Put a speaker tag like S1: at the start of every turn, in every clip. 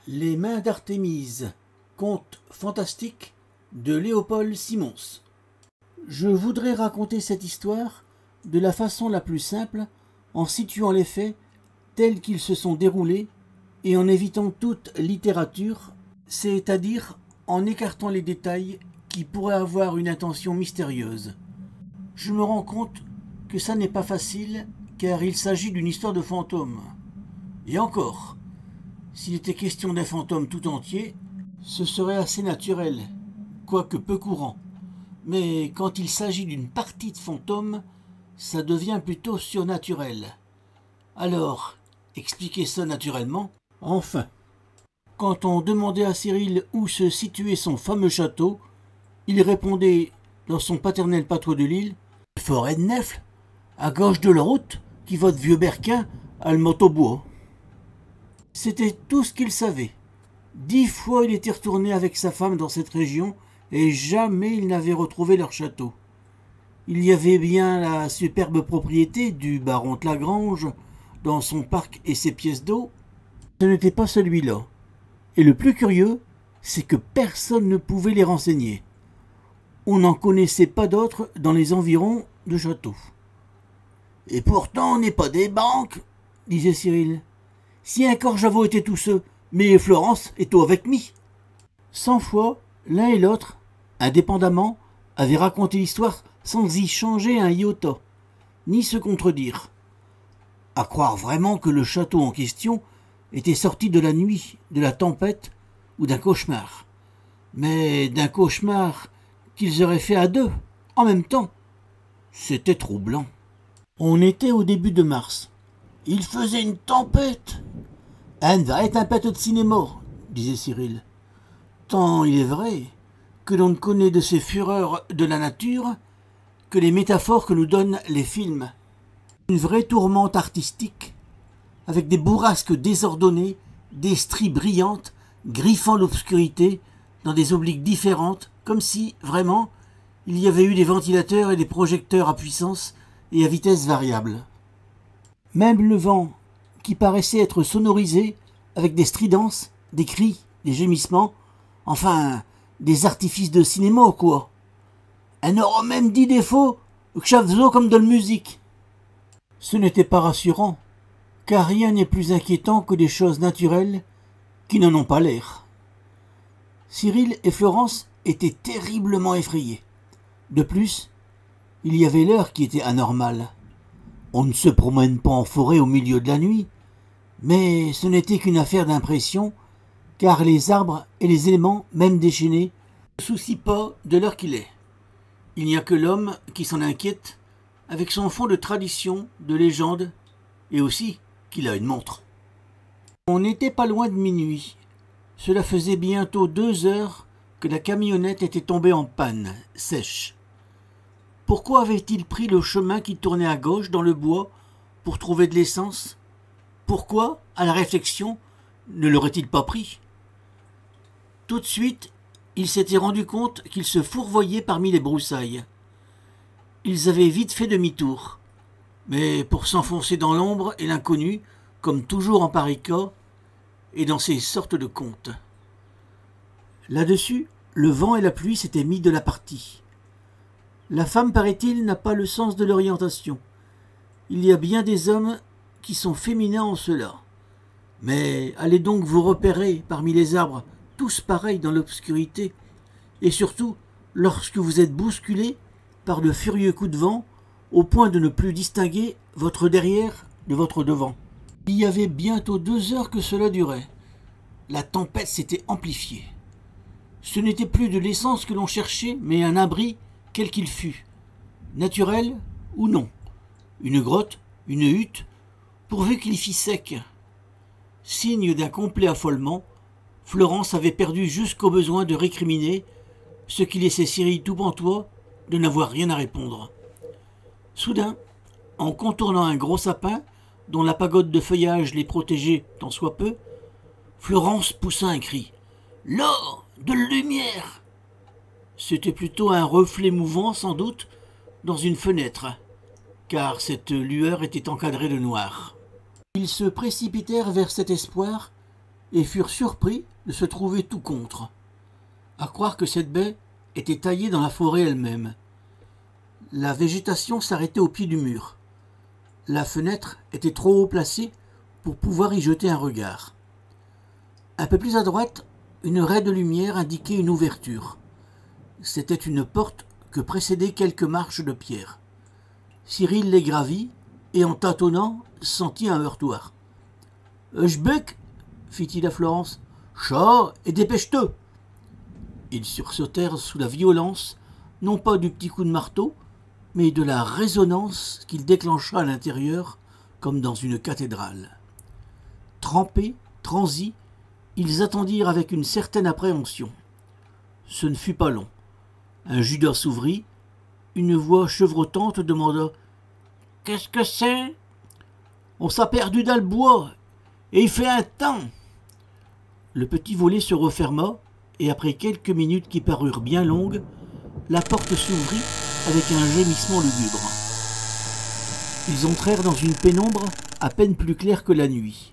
S1: Les mains d'Artémise, conte fantastique de Léopold Simons. Je voudrais raconter cette histoire de la façon la plus simple, en situant les faits tels qu'ils se sont déroulés et en évitant toute littérature, c'est-à-dire en écartant les détails qui pourraient avoir une intention mystérieuse. Je me rends compte que ça n'est pas facile, car il s'agit d'une histoire de fantôme. Et encore, s'il était question d'un fantôme tout entier, ce serait assez naturel, quoique peu courant. Mais quand il s'agit d'une partie de fantôme, ça devient plutôt surnaturel. Alors, expliquer ça naturellement, enfin. Quand on demandait à Cyril où se situait son fameux château, il répondait, dans son paternel patois de Lille, « Forêt de Nèfles, à gauche de la route, qui va de Vieux-Berquin à le Motobois. » C'était tout ce qu'il savait. 10 fois il était retourné avec sa femme dans cette région et jamais il n'avait retrouvé leur château. Il y avait bien la superbe propriété du baron de Lagrange dans son parc et ses pièces d'eau. Ce n'était pas celui-là. Et le plus curieux, c'est que personne ne pouvait les renseigner. On n'en connaissait pas d'autres dans les environs de château. « Et pourtant on n'est pas des banques, » disait Cyril. « Si encore j'avais été tout seul, mais Florence est avec mi. » 100 fois, l'un et l'autre, indépendamment, avaient raconté l'histoire sans y changer un iota, ni se contredire. À croire vraiment que le château en question était sorti de la nuit, de la tempête ou d'un cauchemar. Mais d'un cauchemar qu'ils auraient fait à deux, en même temps. C'était troublant. On était au début de mars. Il faisait une tempête. Elle va être un plateau de cinéma, disait Cyril. Tant il est vrai que l'on ne connaît de ces fureurs de la nature que les métaphores que nous donnent les films. Une vraie tourmente artistique, avec des bourrasques désordonnées, des stries brillantes, griffant l'obscurité dans des obliques différentes, comme si, vraiment, il y avait eu des ventilateurs et des projecteurs à puissance et à vitesse variable. Même le vent, qui paraissait être sonorisé avec des stridences, des cris, des gémissements, enfin, des artifices de cinéma, quoi. On aura même dit des faux que ça faisait comme de la musique. Ce n'était pas rassurant, car rien n'est plus inquiétant que des choses naturelles qui n'en ont pas l'air. Cyril et Florence étaient terriblement effrayés. De plus, il y avait l'heure qui était anormale. On ne se promène pas en forêt au milieu de la nuit, mais ce n'était qu'une affaire d'impression, car les arbres et les éléments, même déchaînés, ne se soucient pas de l'heure qu'il est. Il n'y a que l'homme qui s'en inquiète, avec son fond de tradition, de légende, et aussi qu'il a une montre. On n'était pas loin de minuit. Cela faisait bientôt 2 heures que la camionnette était tombée en panne, sèche. Pourquoi avait-il pris le chemin qui tournait à gauche dans le bois pour trouver de l'essence? Pourquoi, à la réflexion, ne l'aurait-il pas pris? Tout de suite, il s'était rendu compte qu'il se fourvoyait parmi les broussailles. Ils avaient vite fait demi-tour, mais pour s'enfoncer dans l'ombre et l'inconnu, comme toujours en pareil cas, et dans ces sortes de contes. Là-dessus, le vent et la pluie s'étaient mis de la partie. La femme, paraît-il, n'a pas le sens de l'orientation. Il y a bien des hommes qui sont féminins en cela. Mais allez donc vous repérer parmi les arbres, tous pareils dans l'obscurité, et surtout lorsque vous êtes bousculé par de furieux coups de vent, au point de ne plus distinguer votre derrière de votre devant. Il y avait bientôt 2 heures que cela durait. La tempête s'était amplifiée. Ce n'était plus de l'essence que l'on cherchait, mais un abri, quel qu'il fût, naturel ou non. Une grotte, une hutte, pourvu qu'il y fît sec. Signe d'un complet affolement, Florence avait perdu jusqu'au besoin de récriminer, ce qui laissait Cyril tout pantois de n'avoir rien à répondre. Soudain, en contournant un gros sapin, dont la pagode de feuillage les protégeait tant soit peu, Florence poussa un cri. « Là, de lumière !» C'était plutôt un reflet mouvant, sans doute, dans une fenêtre, car cette lueur était encadrée de noir. Ils se précipitèrent vers cet espoir, et furent surpris de se trouver tout contre. À croire que cette baie était taillée dans la forêt elle-même. La végétation s'arrêtait au pied du mur. La fenêtre était trop haut placée pour pouvoir y jeter un regard. Un peu plus à droite, une raie de lumière indiquait une ouverture. C'était une porte que précédaient quelques marches de pierre. Cyril les gravit et, en tâtonnant, sentit un heurtoir. « J'bec !» fit-il à Florence. « Chat, et dépêche-te !» Ils sursautèrent sous la violence, non pas du petit coup de marteau, mais de la résonance qu'il déclencha à l'intérieur, comme dans une cathédrale. Trempés, transis, ils attendirent avec une certaine appréhension. Ce ne fut pas long. Un Judas s'ouvrit. Une voix chevrotante demanda « Qu'est-ce que c'est ? On s'est perdu dans le bois, et il fait un temps !» Le petit volet se referma, et après quelques minutes qui parurent bien longues, la porte s'ouvrit avec un gémissement lugubre. Ils entrèrent dans une pénombre à peine plus claire que la nuit.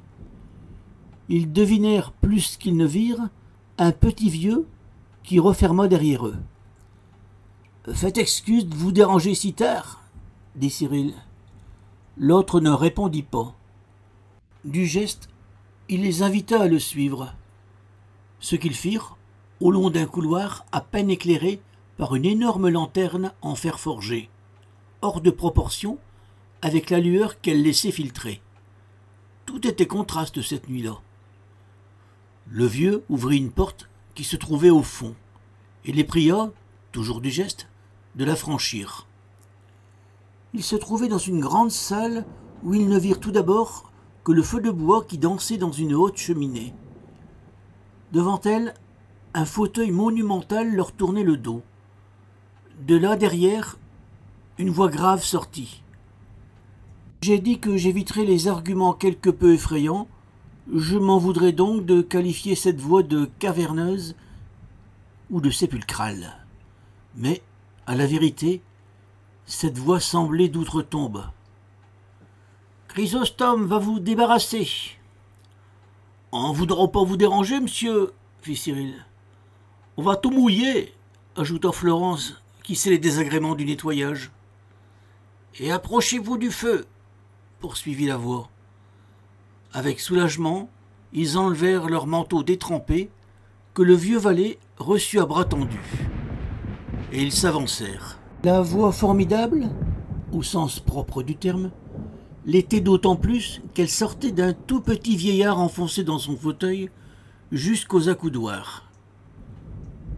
S1: Ils devinèrent plus qu'ils ne virent un petit vieux qui referma derrière eux. « Faites excuse de vous déranger si tard, » dit Cyril. L'autre ne répondit pas. Du geste, il les invita à le suivre. Ce qu'ils firent, au long d'un couloir à peine éclairé par une énorme lanterne en fer forgé, hors de proportion avec la lueur qu'elle laissait filtrer. Tout était contraste cette nuit-là. Le vieux ouvrit une porte qui se trouvait au fond, et les pria, toujours du geste, de la franchir. Ils se trouvaient dans une grande salle où ils ne virent tout d'abord que le feu de bois qui dansait dans une haute cheminée. Devant elle, un fauteuil monumental leur tournait le dos. De là, derrière, une voix grave sortit. « J'ai dit que j'éviterais les arguments quelque peu effrayants. Je m'en voudrais donc de qualifier cette voix de caverneuse ou de sépulcrale. Mais, à la vérité, cette voix semblait d'outre-tombe. « Chrysostome va vous débarrasser. »« On ne voudra pas vous déranger, monsieur, » fit Cyril. « On va tout mouiller, » ajouta Florence, qui sait les désagréments du nettoyage. « Et approchez-vous du feu, » poursuivit la voix. Avec soulagement, ils enlevèrent leurs manteaux détrempés, que le vieux valet reçut à bras tendus. Et ils s'avancèrent. La voix formidable, au sens propre du terme, l'était d'autant plus qu'elle sortait d'un tout petit vieillard enfoncé dans son fauteuil jusqu'aux accoudoirs.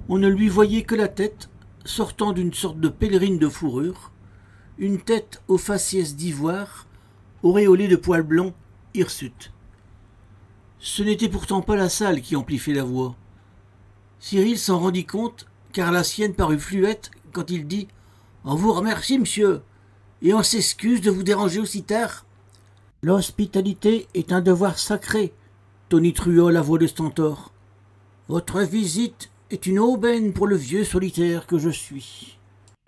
S1: On ne lui voyait que la tête, sortant d'une sorte de pèlerine de fourrure, une tête aux faciès d'ivoire, auréolée de poils blancs hirsutes. Ce n'était pourtant pas la salle qui amplifiait la voix. Cyril s'en rendit compte, car la sienne parut fluette quand il dit « On vous remercie, monsieur, et on s'excuse de vous déranger aussi tard. »« L'hospitalité est un devoir sacré, » tonitruant la voix de Stentor. « Votre visite est une aubaine pour le vieux solitaire que je suis. »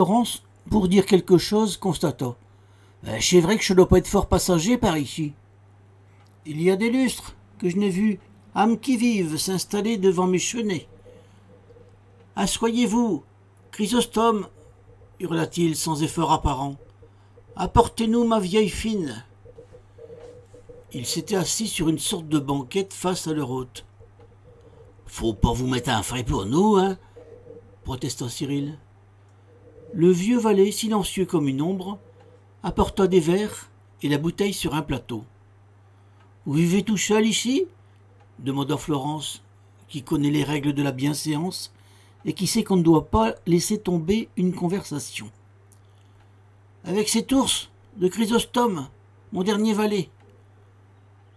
S1: Florence, pour dire quelque chose, constata. « C'est vrai que je ne dois pas être fort passager par ici. Il y a des lustres que je n'ai vu âme qui vive s'installer devant mes chenets. « Assoyez-vous, Chrysostome, » hurla-t-il sans effort apparent. « Apportez-nous ma vieille fine. » Ils s'étaient assis sur une sorte de banquette face à leur hôte. « Faut pas vous mettre un frais pour nous, hein ?» protesta Cyril. Le vieux valet, silencieux comme une ombre, apporta des verres et la bouteille sur un plateau. « Vous vivez tout seul ici ?» demanda Florence, qui connaît les règles de la bienséance et qui sait qu'on ne doit pas laisser tomber une conversation. « Avec cet ours de Chrysostome, mon dernier valet. »«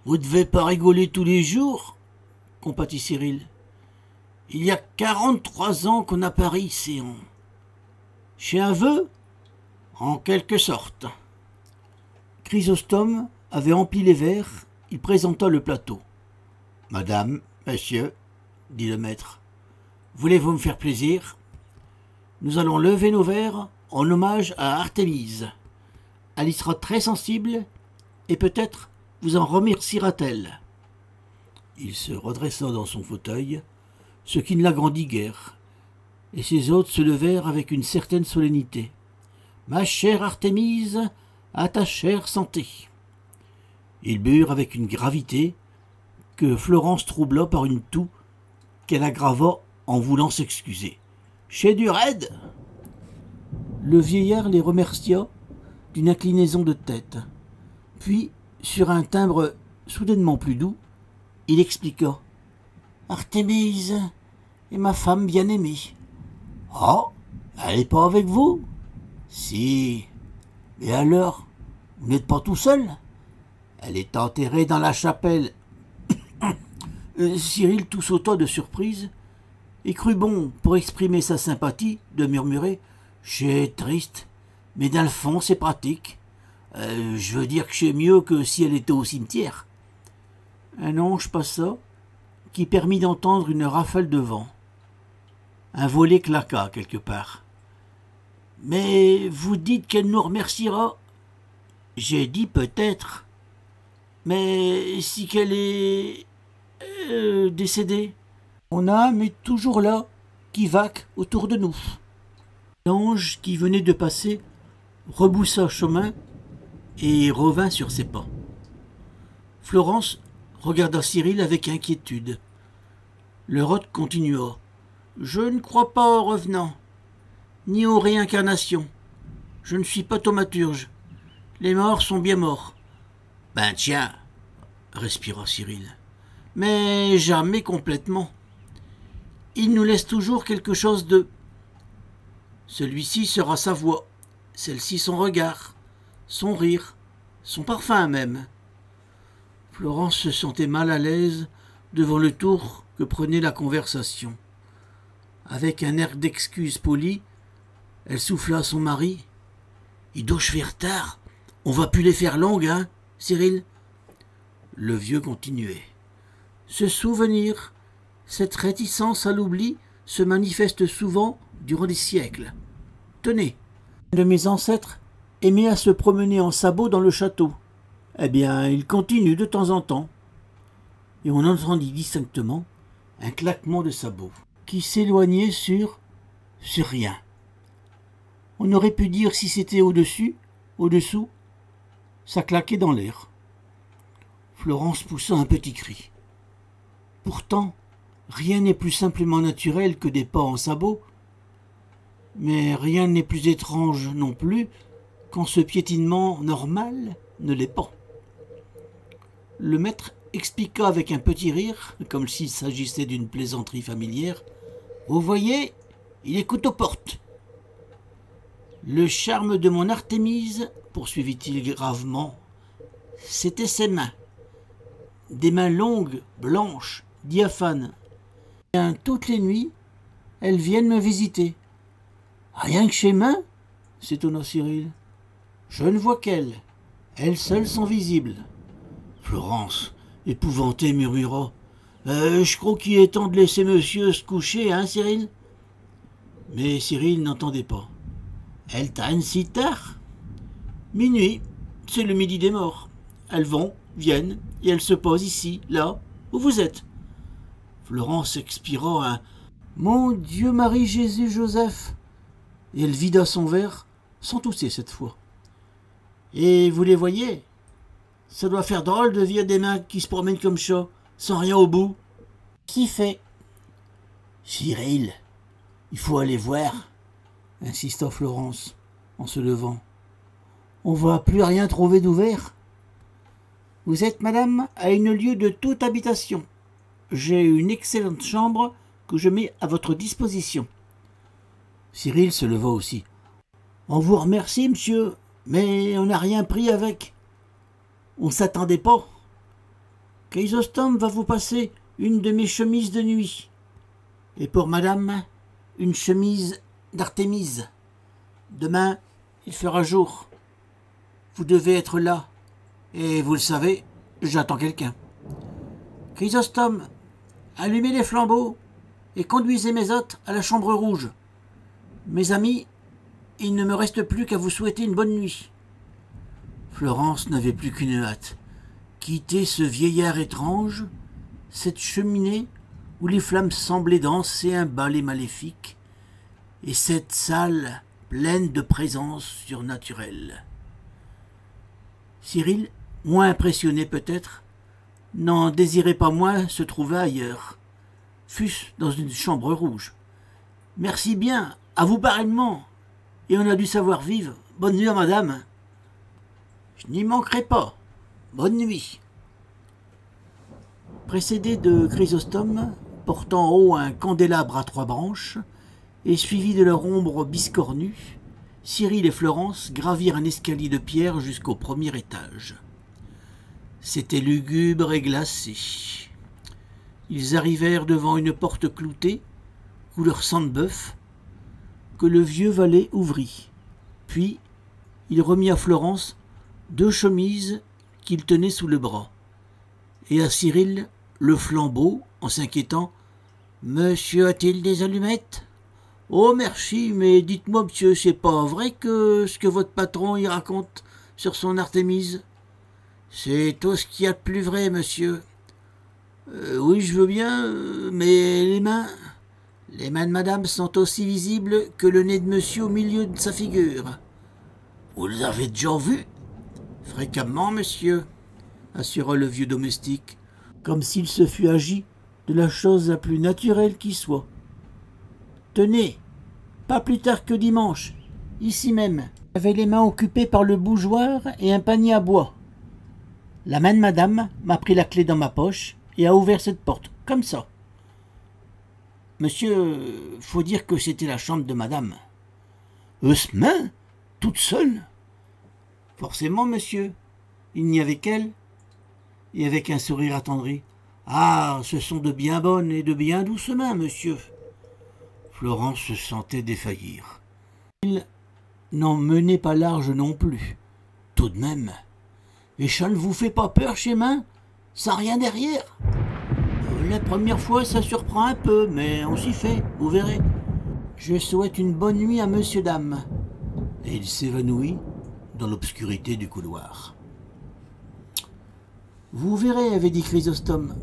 S1: Vous devez pas rigoler tous les jours ?» compatit Cyril. « Il y a 43 ans qu'on a Paris, Céan. »« Chez un vœu ? » ?»« En quelque sorte. » Chrysostome avait empli les verres, il présenta le plateau. « Madame, monsieur, » dit le maître, « voulez-vous me faire plaisir ? Nous allons lever nos verres en hommage à Artémise. Elle y sera très sensible et peut-être vous en remerciera-t-elle. » Il se redressa dans son fauteuil, ce qui ne l'agrandit guère, et ses hôtes se levèrent avec une certaine solennité. « Ma chère Artémise, à ta chère santé !» Ils burent avec une gravité que Florence troubla par une toux qu'elle aggrava en voulant s'excuser. « Chez du raide !» Le vieillard les remercia d'une inclinaison de tête. Puis, sur un timbre soudainement plus doux, il expliqua. « Artémise est ma femme bien-aimée. »« Ah, elle n'est pas avec vous ?»« Si. Et alors, vous n'êtes pas tout seul ? Elle est enterrée dans la chapelle. » Cyril tout sauta de surprise et crut bon, pour exprimer sa sympathie, de murmurer « C'est triste, mais dans le fond c'est pratique. Je veux dire que c'est mieux que si elle était au cimetière. » Un ange passa, qui permit d'entendre une rafale de vent. Un volet claqua quelque part. « Mais vous dites qu'elle nous remerciera ?» ?»« J'ai dit peut-être. Mais si qu'elle est décédée, mon âme est toujours là, qui vaque autour de nous. » L'ange qui venait de passer reboussa chemin et revint sur ses pas. Florence regarda Cyril avec inquiétude. Le rôde continua. « Je ne crois pas aux revenants, ni aux réincarnations. Je ne suis pas thaumaturge. Les morts sont bien morts. »« Ben tiens, » respira Cyril. « Mais jamais complètement. Il nous laisse toujours quelque chose de... Celui-ci sera sa voix, celle-ci son regard, son rire, son parfum même. » Florence se sentait mal à l'aise devant le tour que prenait la conversation. Avec un air d'excuse polie, elle souffla à son mari. « Il doit faire tard. On va plus les faire longues, hein, Cyril ?» Le vieux continuait. « Ce souvenir, cette réticence à l'oubli se manifeste souvent durant des siècles. Tenez, un de mes ancêtres aimait à se promener en sabot dans le château. Eh bien, il continue de temps en temps. » Et on entendit distinctement un claquement de sabots qui s'éloignait sur rien. On aurait pu dire si c'était au-dessus, au-dessous, ça claquait dans l'air. Florence poussa un petit cri. Pourtant, rien n'est plus simplement naturel que des pas en sabots, mais rien n'est plus étrange non plus quand ce piétinement normal ne l'est pas. Le maître expliqua avec un petit rire, comme s'il s'agissait d'une plaisanterie familière. « Vous voyez, il écoute aux portes. »« Le charme de mon Artémise, poursuivit-il gravement, c'était ses mains. Des mains longues, blanches, diaphanes. Bien, toutes les nuits, elles viennent me visiter. »« Rien que chez mains ?» s'étonna Cyril. « Je ne vois qu'elles. Elles seules sont visibles. » Florence, épouvantée, murmura. « Je crois qu'il est temps de laisser monsieur se coucher, hein, Cyril ?» Mais Cyril n'entendait pas. « Elles traînent si tard ?»« Minuit, c'est le midi des morts. Elles vont, viennent, et elles se posent ici, là, où vous êtes. » Florence expira un « Mon Dieu, Marie, Jésus, Joseph !» et elle vida son verre, sans tousser cette fois. « Et vous les voyez ? Ça doit faire drôle de vieux des mains qui se promènent comme ça, sans rien au bout. » Qui fait ? « Cyril, il faut aller voir, » insista Florence, en se levant. « On va plus rien trouver d'ouvert. »« Vous êtes, madame, à une lieue de toute habitation. J'ai une excellente chambre que je mets à votre disposition. » Cyril se leva aussi. « On vous remercie, monsieur, mais on n'a rien pris avec. On ne s'attendait pas. Chrysostome va vous passer une de mes chemises de nuit. Et pour madame, une chemise d'Artémise. Demain, il fera jour. Vous devez être là. Et vous le savez, j'attends quelqu'un. Chrysostome, allumez les flambeaux et conduisez mes hôtes à la chambre rouge. Mes amis, il ne me reste plus qu'à vous souhaiter une bonne nuit. » Florence n'avait plus qu'une hâte, quitter ce vieillard étrange cette cheminée où les flammes semblaient danser un ballet maléfique, et cette salle pleine de présences surnaturelles. Cyril, moins impressionné peut-être, n'en désirait pas moins se trouver ailleurs, fût-ce dans une chambre rouge. « Merci bien, à vous pareillement, et on a du savoir-vivre. Bonne nuit à madame. »« Je n'y manquerai pas. Bonne nuit. » Précédé de Chrysostome, portant en haut un candélabre à 3 branches, et suivi de leur ombre biscornue, Cyril et Florence gravirent un escalier de pierre jusqu'au premier étage. C'était lugubre et glacé. Ils arrivèrent devant une porte cloutée, couleur sang de bœuf, que le vieux valet ouvrit. Puis, il remit à Florence 2 chemises qu'il tenait sous le bras, et à Cyril le flambeau, en s'inquiétant. « Monsieur a-t-il des allumettes ? » « Oh, merci, mais dites-moi, monsieur, c'est pas vrai que ce que votre patron y raconte sur son Artémise ? » ?»« C'est tout ce qu'il y a de plus vrai, monsieur. »« Oui, je veux bien, mais les mains de madame sont aussi visibles que le nez de monsieur au milieu de sa figure. »« Vous les avez déjà vus ? » ?»« Fréquemment, monsieur, » assura le vieux domestique, comme s'il se fût agi de la chose la plus naturelle qui soit. « Tenez, pas plus tard que dimanche, ici même, j'avais les mains occupées par le bougeoir et un panier à bois. La main de madame m'a pris la clé dans ma poche et a ouvert cette porte, comme ça. Monsieur, faut dire que c'était la chambre de madame. »« Ce main, toute seule ? » ?»« Forcément, monsieur. Il n'y avait qu'elle. » Et avec un sourire attendri. « Ah, ce sont de bien bonnes et de bien douces mains, monsieur. » Florence se sentait défaillir. Il n'en menait pas large non plus. Tout de même. « Et ça ne vous fait pas peur chez main, sans rien derrière ? » ?»« La première fois, ça surprend un peu, mais on s'y fait, vous verrez. Je souhaite une bonne nuit à monsieur, dame. » Et il s'évanouit dans l'obscurité du couloir. « Vous verrez, avait dit Chrysostome,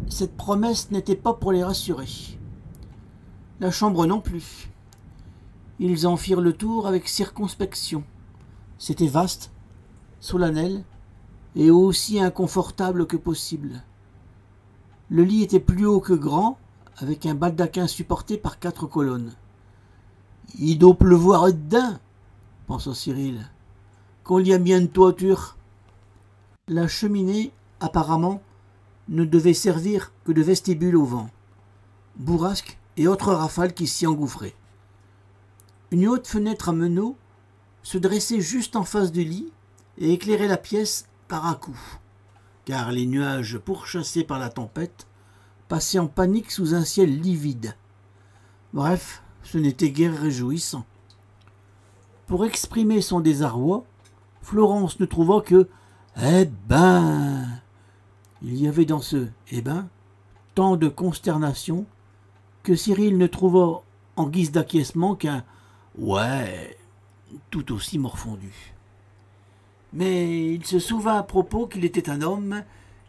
S1: cette promesse n'était pas pour les rassurer. La chambre non plus. Ils en firent le tour avec circonspection. C'était vaste, solennel, et aussi inconfortable que possible. Le lit était plus haut que grand, avec un baldaquin supporté par 4 colonnes. « Il doit pleuvoir dedans, » pensa Cyril, « qu'on y a bien une toiture. » La cheminée, apparemment, ne devait servir que de vestibule au vent. Bourrasques et autres rafales qui s'y engouffraient. Une haute fenêtre à meneaux se dressait juste en face du lit et éclairait la pièce par à coups, car les nuages pourchassés par la tempête passaient en panique sous un ciel livide. Bref, ce n'était guère réjouissant. Pour exprimer son désarroi, Florence ne trouva que « Eh ben !» Il y avait dans ce « eh ben » tant de consternation que Cyril ne trouva en guise d'acquiescement qu'un « ouais » tout aussi morfondu. Mais il se souvint à propos qu'il était un homme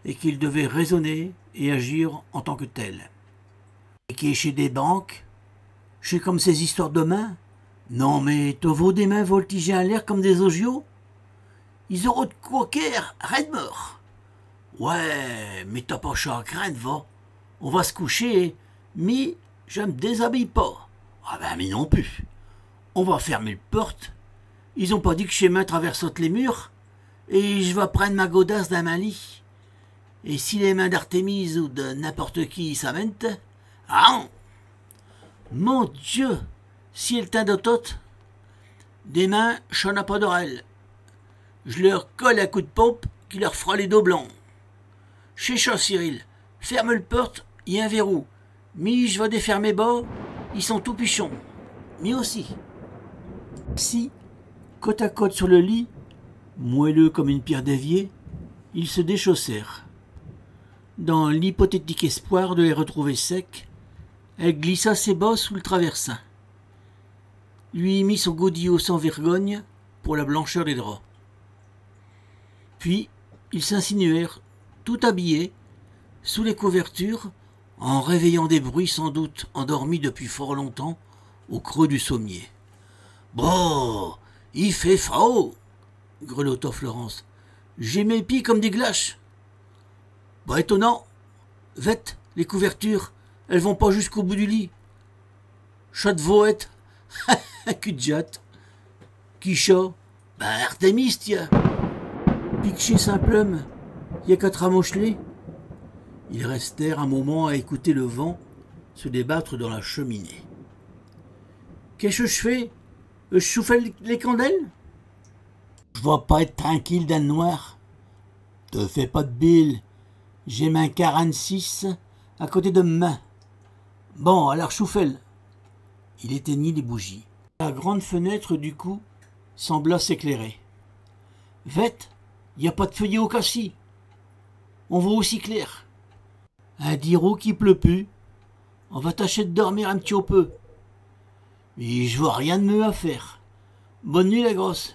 S1: et qu'il devait raisonner et agir en tant que tel. Et qui est chez des banques, chez comme ces histoires de mains. Non mais t'as vaut des mains voltiger en l'air comme des ogios. Ils auront de quoi qu'air, red mort. Ouais, mais t'as pas chaud à craindre, va. On va se coucher, mais je me déshabille pas. Ah ben, mais non plus. On va fermer le porte. Ils ont pas dit que chez main traversote les murs. Et je vais prendre ma godasse dans ma lit. Et si les mains d'Artémise ou de n'importe qui s'amènent, ah mon Dieu, si elle d'autote, des mains, j'en ai pas d'oreilles. Je leur colle un coup de pompe qui leur fera les dos blancs. Chez chat, Cyril, ferme le porte, il y a un verrou. Mais je vais défermer bas, ils sont tout pichons. Mais aussi. Si, côte à côte sur le lit, moelleux comme une pierre d'évier, ils se déchaussèrent. Dans l'hypothétique espoir de les retrouver secs, elle glissa ses bas sous le traversin, lui mit son godillot sans vergogne pour la blancheur des draps. Puis ils s'insinuèrent, tout habillés, sous les couvertures, en réveillant des bruits sans doute endormis depuis fort longtemps au creux du sommier. « Bon, il fait froid !» grelotta Florence. « J'ai mes pieds comme des glaces. »« Bah étonnant. Vête, les couvertures, elles vont pas jusqu'au bout du lit. »« Chat de voette. »« Cul de jatte. »« Qui chat ? » ?»« Ben Artémis, tiens. »« Pique Saint-Plume, y a qu'à te ramocheler. » Ils restèrent un moment à écouter le vent se débattre dans la cheminée. « Qu'est-ce que je fais ? Je souffle les candelles ? » ?»« Je vais pas être tranquille dans le noir. »« Te fais pas de bile. J'ai ma 46 à côté de ma. Bon, alors souffle. » Il éteignit les bougies. La grande fenêtre, du coup, sembla s'éclairer. « Vête, y a pas de feuillet au cassis. On voit aussi clair. Un diro qui pleut plus. On va tâcher de dormir un petit peu. Mais je vois rien de mieux à faire. Bonne nuit la grosse.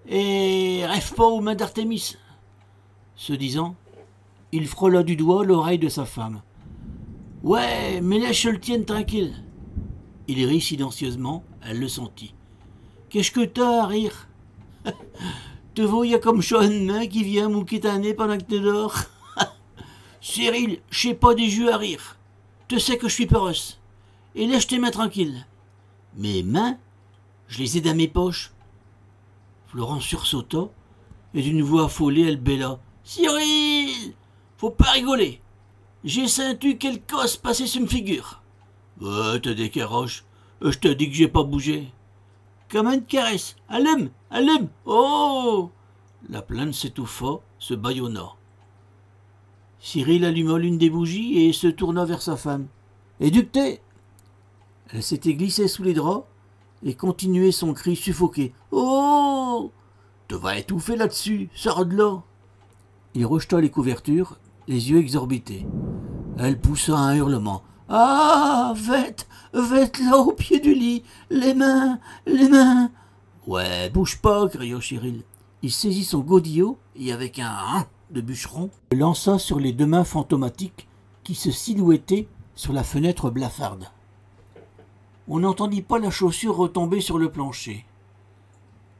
S1: Et rêve pas aux mains d'Artémis. » Ce disant, il frôla du doigt l'oreille de sa femme. « Ouais, mais laisse je le tienne tranquille. » Il rit silencieusement, elle le sentit. « Qu'est-ce que t'as à rire ? Te vois comme une main qui vient mouquer ta nez pendant que tu dors. Cyril, je sais pas des jeux à rire. Tu sais que je suis peureuse. Et laisse tes mains tranquilles. » « Mes mains ? Je les ai dans mes poches. » Florence sursauta, et d'une voix affolée, elle bêla. « Cyril, faut pas rigoler. J'ai senti quelle cosse passer sur une figure. »« Ouais, t'as des caroches. Je te dis que j'ai pas bougé. »« Comme une caresse. Allume, allume. Oh !» La plainte s'étouffa, se bâillonna. Cyril alluma l'une des bougies et se tourna vers sa femme. « Éductée !» Elle s'était glissée sous les draps et continuait son cri suffoqué. « Oh ! Tu vas étouffer là-dessus, sors de là !» Il rejeta les couvertures, les yeux exorbités. Elle poussa un hurlement. « Ah, vête là au pied du lit, les mains !»« Ouais, bouge pas !» cria Cyril. Il saisit son godillot et avec un « hein » de bûcheron, le lança sur les deux mains fantomatiques qui se silhouettaient sur la fenêtre blafarde. On n'entendit pas la chaussure retomber sur le plancher.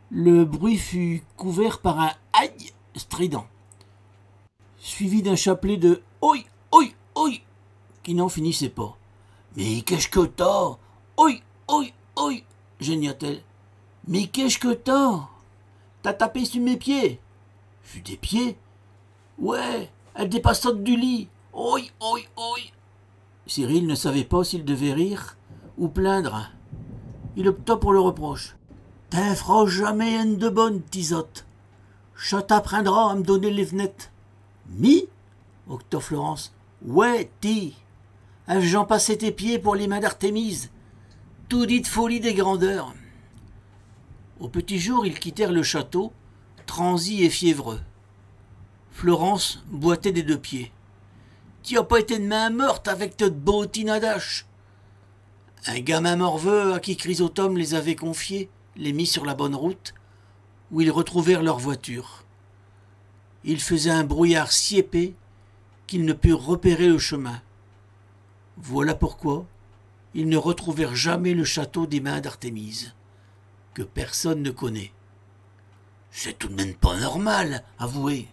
S1: Le bruit fut couvert par un « aïe » strident, suivi d'un chapelet de « oi, oi, oi » qui n'en finissait pas. « Mais qu'est-ce que t'as ? Oi, oi, oi » geignait-elle. « Mais qu'est-ce que t'as ? T'as tapé sur mes pieds !»« Sur des pieds ? Ouais, elle dépassa du lit. Oi, oi, oi » Cyril ne savait pas s'il devait rire ou plaindre. Il opta pour le reproche. « T'en feras jamais une de bonne, tisotte. Ça t'apprendra à me donner les fenêtres. »« Mi » octa Florence. « Ouais, ti. J'en passais tes pieds pour les mains d'Artémise. Tout dit de folie des grandeurs. » Au petit jour, ils quittèrent le château, transis et fiévreux. Florence boitait des deux pieds. « Tu as pas été de main morte avec ta bottine à dash !» Un gamin morveux à qui Chrysotome les avait confiés les mit sur la bonne route, où ils retrouvèrent leur voiture. Il faisait un brouillard si épais qu'ils ne purent repérer le chemin. Voilà pourquoi ils ne retrouvèrent jamais le château des mains d'Artémise, que personne ne connaît. « C'est tout de même pas normal, avouez. »